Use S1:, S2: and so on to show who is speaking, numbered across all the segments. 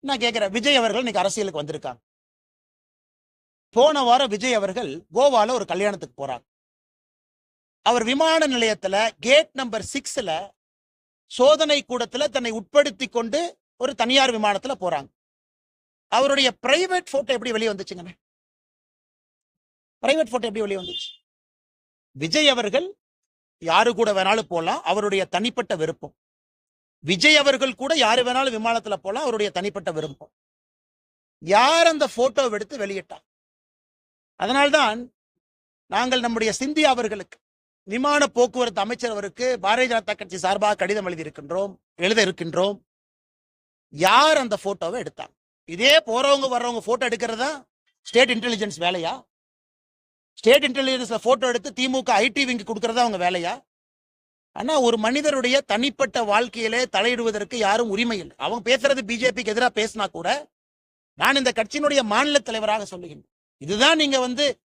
S1: நான் கேட்கிறேன், விஜய் அவர்கள் இன்னைக்கு அரசியலுக்கு வந்திருக்காங்க. போன வாரம் விஜய் அவர்கள் கோவால ஒரு கல்யாணத்துக்கு போறாங்க. அவர் விமான நிலையத்துல கேட் நம்பர் 6ல சோதனை கூடத்துல தன்னை உட்படுத்தி கொண்டு ஒரு தனியார் விமானத்துல போறாங்க. அவருடைய பிரைவேட் போட்டோ எப்படி வெளியே வந்துச்சுங்க? பிரைவேட் போட்டோ எப்படி வெளியே வந்துச்சு? விஜய் அவர்கள் யாரு கூட வேணாலும் போலாம், அவருடைய தனிப்பட்ட விருப்பம். விஜய் அவர்கள் கூட யாரு வேணாலும் விமானத்துல போலாம், அவருடைய தனிப்பட்ட விருப்பம். யார் அந்த போட்டோ எடுத்து வெளியிட்டார்? அதனால்தான் நாங்கள் நம்முடைய சிந்தியா அவர்களுக்கு, விமான போக்குவரத்து அமைச்சர் அவருக்கு பாரதிய ஜனதா கட்சி சார்பாக கடிதம் எழுத இருக்கின்றோம். யார் அந்த போட்டோவை எடுத்தாங்க? இதே போறவங்க வர்றவங்க போட்டோ எடுக்கிறதா ஸ்டேட் இன்டெலிஜென்ஸ் வேலையா? ஸ்டேட் இன்டெலிஜென்ஸ்ல போட்டோ எடுத்து திமுக ஐடி விங்கு கொடுக்கறதா அவங்க வேலையா? ஆனா ஒரு மனிதருடைய தனிப்பட்ட வாழ்க்கையிலே தலையிடுவதற்கு யாரும் உரிமை இல்லை. அவங்க பேசுறது பிஜேபிக்கு எதிராக பேசினா கூட நான் இந்த கட்சியினுடைய மாநில தலைவராக சொல்லுகின்றேன். இதுதான் நீங்க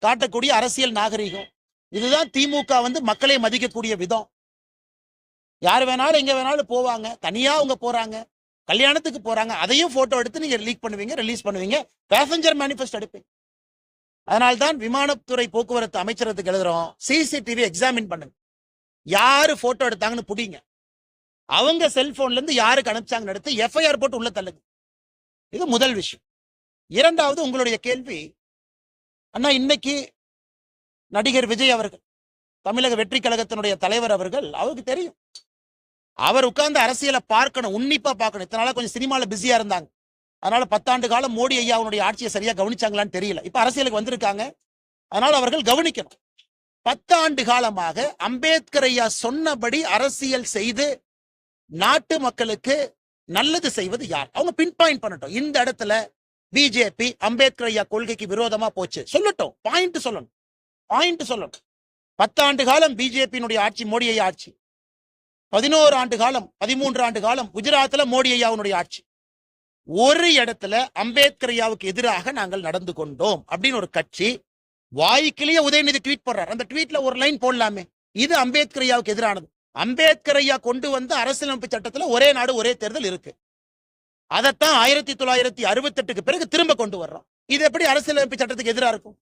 S1: காட்டக்கூடிய அரசியல் நாகரிகம். இதுதான் திமுக மக்களை மதிக்கக்கூடிய விதம். யார் வேணாலும் எங்க வேணாலும் போவாங்க, தனியா அவங்க போறாங்க, கல்யாணத்துக்கு போறாங்க, அதையும் போட்டோ எடுத்து நீங்க லீக் பண்ணுவீங்க, ரிலீஸ் பண்ணுவீங்க, பேசஞ்சர் மேனிஃபெஸ்ட் எடுப்பீங்க. அதனால்தான் விமானத்துறை போக்குவரத்து அமைச்சரத்துக்கு எழுதுறோம், சிசிடிவி எக்ஸாமின் பண்ணுங்க. யாரு போட்டோ எடுத்தாங்கன்னு புடிங்க. அவங்க செல்போன்ல இருந்து யாருக்கு அனுப்பிச்சாங்கன்னு எடுத்து எஃப்ஐஆர் போட்டு உள்ள தள்ளுங்க. இது முதல் விஷயம். இரண்டாவது, உங்களுடைய கேள்வி, அண்ணா இன்னைக்கு நடிகர் விஜய் அவர்கள், தமிழக வெற்றி கழகத்தினுடைய தலைவர் அவர்கள், அவருக்கு தெரியும், அவர் உட்கார்ந்து அரசியலை பார்க்கணும், உன்னிப்பா பார்க்கணும். இத்தனை நாளா கொஞ்சம் சினிமால பிஸியா இருந்தாங்க. அதனால 10 ஆண்டு காலம் மோடி ஐயா அவனுடைய ஆட்சியை சரியா கவனிச்சாங்களான்னு தெரியல. இப்ப அரசியலுக்கு வந்திருக்காங்க, அதனால அவர்கள் கவனிக்கணும். 10 ஆண்டு காலமாக அம்பேத்கர் ஐயா சொன்னபடி அரசியல் செய்து நாட்டு மக்களுக்கு நல்லது செய்வது யார்? அவங்க பின் பாயிண்ட் பண்ணட்டும். இந்த இடத்துல பிஜேபி அம்பேத்கர் ஐயா கொள்கைக்கு விரோதமா போச்சு சொல்லட்டும், பாயிண்ட் சொல்லணும். 10 ஆண்டு காலம் பிஜேபியினுடைய ஆட்சி, மோடி ஐயா ஆட்சி. 11 ஆண்டு காலம், 13 ஆண்டு காலம் குஜராத்ல மோடி ஐயாவுடைய ஆட்சி. ஒரு இடத்துல அம்பேத்கர் ஐயாவுக்கு எதிராக நாங்கள் நடந்து கொண்டோம் அப்படின்னு ஒரு கட்சி வாய்க்கிலேயே உதயநிதி ட்வீட் போடுறார். அந்த ட்வீட்ல ஒரு லைன் போடலாமே, இது அம்பேத்கர் ஐயாவுக்கு எதிரானது. அம்பேத்கர் ஐயா கொண்டு வந்த அரசியலமைப்பு சட்டத்துல ஒரே நாடு ஒரே தேர்தல் இருக்கு. அதைத்தான் 1968க்கு பிறகு திரும்ப கொண்டு வர்றோம். இது எப்படி அரசியலமைப்பு சட்டத்துக்கு எதிராக இருக்கும்?